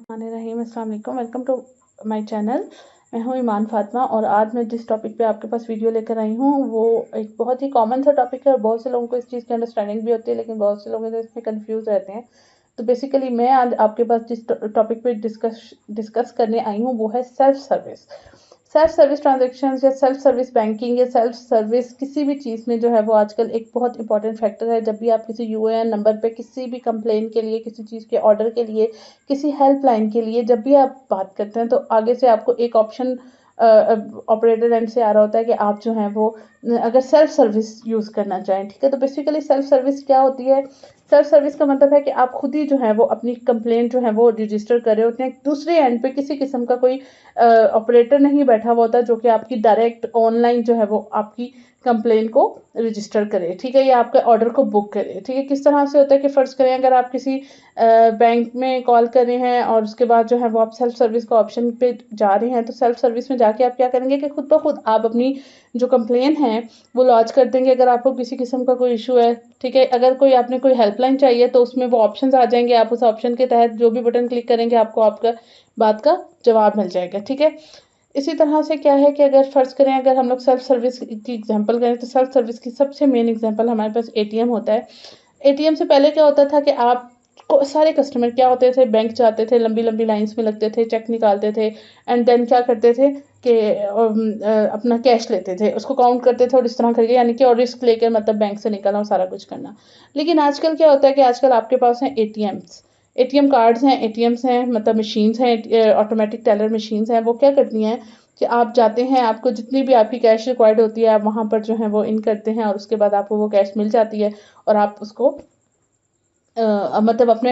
बिस्मिल्लाहिर्रहमानिर्रहीम, अस्सलाम वालेकुम, वेलकम टू माय चैनल। मैं हूँ ईमान फातिमा और आज मैं जिस टॉपिक पे आपके पास वीडियो लेकर आई हूँ वो एक बहुत ही कॉमन सा टॉपिक है और बहुत से लोगों को इस चीज़ की अंडरस्टैंडिंग भी होती है, लेकिन बहुत से लोग इसमें कंफ्यूज रहते हैं। तो बेसिकली मैं आज आपके पास जिस टॉपिक पे डिस्कस करने आई हूँ वो है सेल्फ सर्विस ट्रांजेक्शन्स या सेल्फ सर्विस बैंकिंग या सेल्फ सर्विस किसी भी चीज़ में जो है वो आजकल एक बहुत इंपॉर्टेंट फैक्टर है। जब भी आप किसी यूएएन नंबर पे किसी भी कंप्लेन के लिए, किसी चीज़ के ऑर्डर के लिए, किसी हेल्पलाइन के लिए जब भी आप बात करते हैं तो आगे से आपको एक ऑप्शन ऑपरेटर एंड से आ रहा होता है कि आप जो हैं वो अगर सेल्फ सर्विस यूज़ करना चाहें, ठीक है। तो बेसिकली सेल्फ सर्विस क्या होती है? सेल्फ सर्विस का मतलब है कि आप खुद ही जो है वो अपनी कंप्लेंट जो है वो रजिस्टर कर रहे होते हैं। दूसरे एंड पे किसी किस्म का कोई ऑपरेटर नहीं बैठा हुआ होता जो कि आपकी डायरेक्ट ऑनलाइन जो है वो आपकी कंप्लेन को रजिस्टर करे, ठीक है, या आपके ऑर्डर को बुक करे, ठीक है। किस तरह से होता है कि फ़र्ज़ करें अगर आप किसी बैंक में कॉल कर रहे हैं और उसके बाद जो है वो आप सेल्फ सर्विस का ऑप्शन पे जा रहे हैं, तो सेल्फ सर्विस में जाके आप क्या करेंगे कि खुद ब खुद आप अपनी जो कंप्लेन है वो लॉन्च कर देंगे अगर आपको किसी किस्म का कोई इशू है, ठीक है। अगर कोई आपने कोई हेल्पलाइन चाहिए तो उसमें वो ऑप्शंस आ जाएंगे, आप उस ऑप्शन के तहत जो भी बटन क्लिक करेंगे आपको आपका बात का जवाब मिल जाएगा, ठीक है। इसी तरह से क्या है कि अगर फ़र्ज़ करें अगर हम लोग सेल्फ सर्विस की एग्जांपल करें तो सेल्फ सर्विस की सबसे मेन एग्जांपल हमारे पास एटीएम होता है। एटीएम से पहले क्या होता था कि आप को सारे कस्टमर क्या होते थे, बैंक जाते थे, लंबी-लंबी लाइन्स में लगते थे, चेक निकालते थे एंड देन क्या करते थे कि अपना कैश लेते थे, उसको काउंट करते थे और इस तरह करके यानी कि और रिस्क लेकर मतलब बैंक से निकलना और सारा कुछ करना। लेकिन आजकल क्या होता है कि आजकल आपके पास हैं एटीएम्स, एटीएम कार्ड्स हैं, एटीएम्स हैं, मतलब मशीन्स हैं, ऑटोमेटिक टेलर मशीन्स हैं। वो क्या करती हैं कि आप जाते हैं, आपको जितनी भी आपकी कैश रिक्वायर्ड होती है आप वहाँ पर जो है वो इन करते हैं और उसके बाद आपको वो कैश मिल जाती है और आप उसको मतलब अपने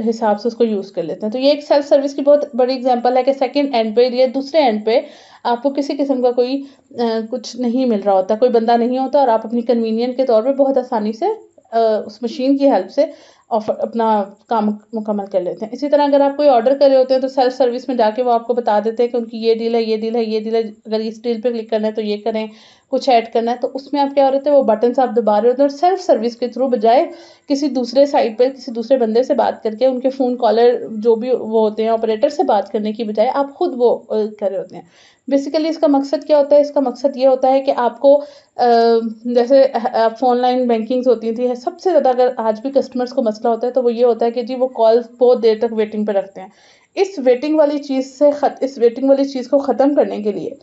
हिसाब से उसको यूज़ कर लेते हैं। तो ये एक सेल्फ सर्विस की बहुत बड़ी एग्जांपल है कि सेकंड एंड पे या दूसरे एंड पे आपको किसी किस्म का कोई कुछ नहीं मिल रहा होता, कोई बंदा नहीं होता और आप अपनी कन्वीनियंट के तौर पे बहुत आसानी से उस मशीन की हेल्प से अपना काम मुकम्मल कर लेते हैं। इसी तरह अगर आप कोई ऑर्डर कर रहे होते हैं तो सेल्फ सर्विस में जाके वो आपको बता देते हैं कि उनकी ये डील है, ये डील है, ये डील है, अगर इस डील पे क्लिक करना है तो ये करें, कुछ ऐड करना है तो उसमें आप क्या हो रहे थे वो बटन्स आप दबा रहे होते हैं और सेल्फ सर्विस के थ्रू बजाय किसी दूसरे साइट पे किसी दूसरे बंदे से बात करके उनके फ़ोन कॉलर जो भी वो होते हैं ऑपरेटर से बात करने की बजाय आप खुद वो कर रहे होते हैं। बेसिकली इसका मकसद क्या होता है? इसका मकसद ये होता है कि आपको जैसे ऑनलाइन बैंकिंग्स होती थी, सबसे ज़्यादा अगर आज भी कस्टमर्स को मसला होता है तो वो ये होता है कि जी वो कॉल बहुत देर तक वेटिंग पे रखते हैं। इस वेटिंग वाली चीज़ को ख़त्म करने के लिए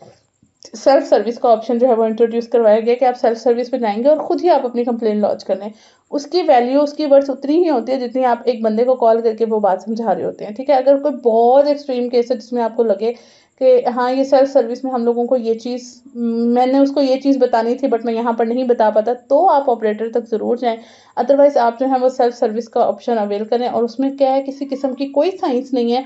सेल्फ सर्विस का ऑप्शन जो है वो इंट्रोड्यूस करवाया गया कि आप सेल्फ सर्विस पे जाएँगे और खुद ही आप अपनी कंप्लेंट लॉन्च कर लें। उसकी वैल्यू, उसकी वर्थ उतनी ही होती है जितनी आप एक बंदे को कॉल करके वो बात समझा रहे होते हैं, ठीक है। अगर कोई बहुत एक्सट्रीम केस है जिसमें आपको लगे कि हाँ, ये सेल्फ सर्विस में हम लोगों को ये चीज़ मैंने उसको ये चीज़ बतानी थी बट मैं यहाँ पर नहीं बता पाता, तो आप ऑपरेटर तक ज़रूर जाएँ। अदरवाइज़ आप जो है वो सेल्फ सर्विस का ऑप्शन अवेल करें और उसमें क्या है किसी किस्म की कोई साइंस नहीं है।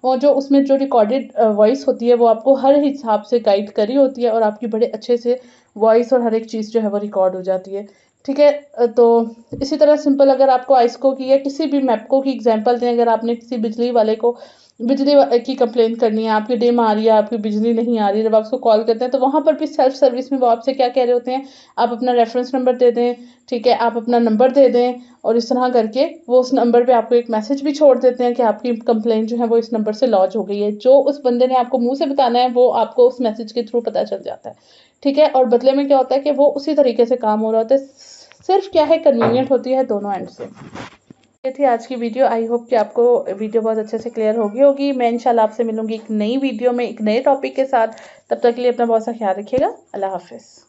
और जो उसमें जो रिकॉर्डेड वॉइस होती है वो आपको हर हिसाब से गाइड करी होती है और आपकी बड़े अच्छे से वॉइस और हर एक चीज़ जो है वो रिकॉर्ड हो जाती है, ठीक है। तो इसी तरह सिंपल अगर आपको आइस्को की या किसी भी मैप्को की एग्जांपल दें, अगर आपने किसी बिजली वाले को की कंप्लेन करनी है, आपकी डिम आ रही है, आपकी बिजली नहीं आ रही है, जब आप उसको कॉल करते हैं तो वहाँ पर भी सेल्फ सर्विस में वो आपसे क्या कह रहे होते हैं, आप अपना रेफरेंस नंबर दे दें, ठीक है, आप अपना नंबर दे दें और इस तरह करके वो उस नंबर पे आपको एक मैसेज भी छोड़ देते हैं कि आपकी कंप्लेन जो है वो इस नंबर से लॉन्च हो गई है। जो उस बंदे ने आपको मुँह से बताना है वो आपको उस मैसेज के थ्रू पता चल जाता है, ठीक है। और बदले में क्या होता है कि वो उसी तरीके से काम हो रहा होता है, सिर्फ क्या है कन्वीनियंट होती है दोनों एंड से। ये थी आज की वीडियो। आई होप कि आपको वीडियो बहुत अच्छे से क्लियर होगी। मैं इंशाल्लाह आपसे मिलूंगी एक नई वीडियो में एक नए टॉपिक के साथ। तब तक के लिए अपना बहुत सा ख्याल रखिएगा। अल्लाह हाफिज़।